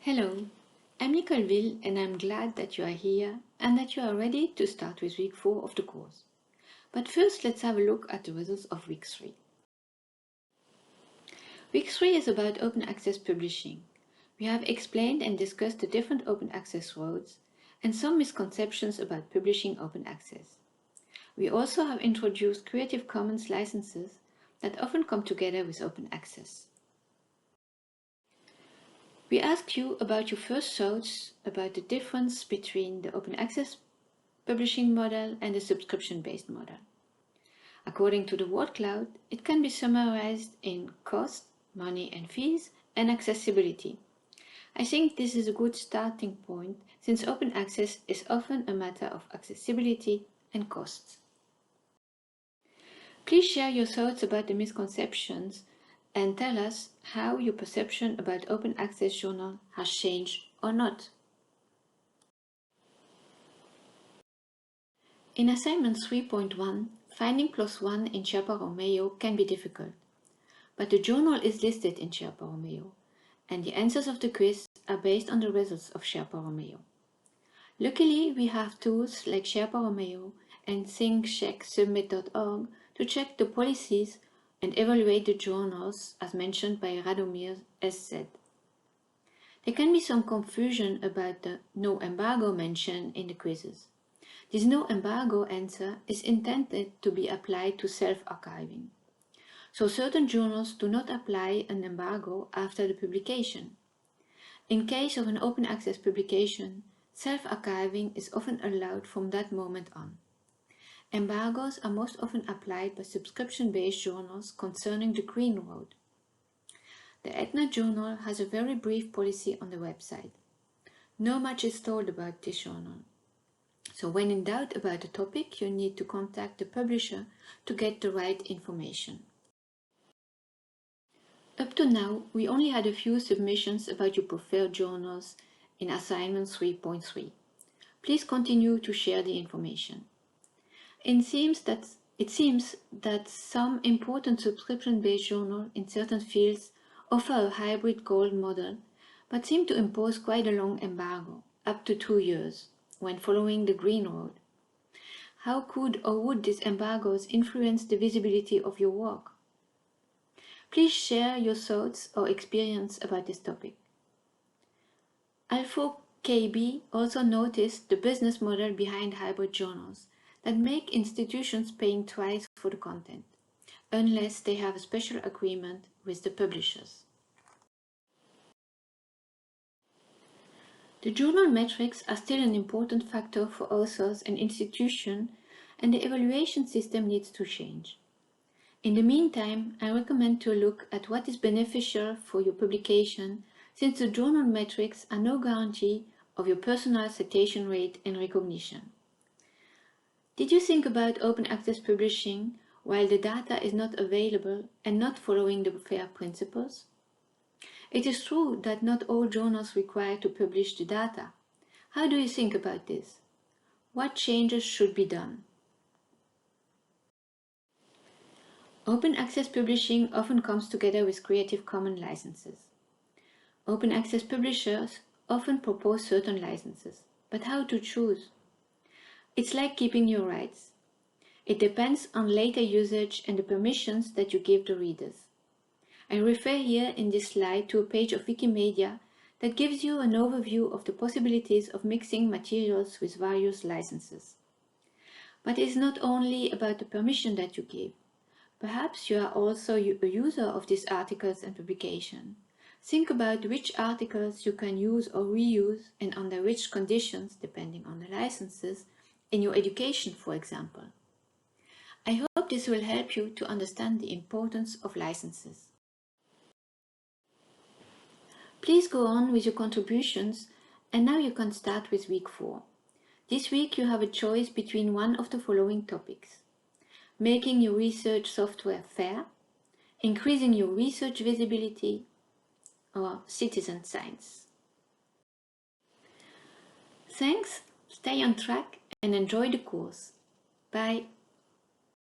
Hello, I'm Nicole Ville and I'm glad that you are here and that you are ready to start with week 4 of the course. But first, let's have a look at the results of week 3. Week 3 is about open access publishing. We have explained and discussed the different open access roads and some misconceptions about publishing open access. We also have introduced Creative Commons licenses that often come together with open access. We asked you about your first thoughts about the difference between the open access publishing model and the subscription-based model. According to the word cloud, it can be summarized in cost, money and fees, and accessibility. I think this is a good starting point since open access is often a matter of accessibility and costs. Please share your thoughts about the misconceptions and tell us how your perception about open access journal has changed or not. In assignment 3.1, finding +1 in Sherpa Romeo can be difficult, but the journal is listed in Sherpa Romeo, and the answers of the quiz are based on the results of Sherpa Romeo. Luckily, we have tools like Sherpa Romeo and ThinkCheckSubmit.org to check the policies and evaluate the journals as mentioned by Radomir SZ. There can be some confusion about the no embargo mentioned in the quizzes. This no embargo answer is intended to be applied to self-archiving. So certain journals do not apply an embargo after the publication. In case of an open access publication, self-archiving is often allowed from that moment on. Embargoes are most often applied by subscription-based journals concerning the Green Road. The Etna Journal has a very brief policy on the website. Not much is told about this journal. So when in doubt about the topic, you need to contact the publisher to get the right information. Up to now, we only had a few submissions about your preferred journals in assignment 3.3. Please continue to share the information. It seems that some important subscription-based journals in certain fields offer a hybrid gold model, but seem to impose quite a long embargo, up to 2 years, when following the Green Road. How could or would these embargoes influence the visibility of your work? Please share your thoughts or experience about this topic. Alpha KB also noticed the business model behind hybrid journals that make institutions paying twice for the content, unless they have a special agreement with the publishers. The journal metrics are still an important factor for authors and institutions, and the evaluation system needs to change. In the meantime, I recommend to look at what is beneficial for your publication, since the journal metrics are no guarantee of your personal citation rate and recognition. Did you think about open access publishing while the data is not available and not following the FAIR principles? It is true that not all journals require to publish the data. How do you think about this? What changes should be done? Open access publishing often comes together with Creative Commons licenses. Open access publishers often propose certain licenses, but how to choose? It's like keeping your rights. It depends on later usage and the permissions that you give the readers. I refer here in this slide to a page of Wikimedia that gives you an overview of the possibilities of mixing materials with various licenses. But it is not only about the permission that you give. Perhaps you are also a user of these articles and publication. Think about which articles you can use or reuse and under which conditions, depending on the licenses, in your education, for example. I hope this will help you to understand the importance of licenses. Please go on with your contributions, and now you can start with week 4. This week you have a choice between one of the following topics: making your research software fair, increasing your research visibility, or citizen science. Thanks, stay on track and enjoy the course. Bye.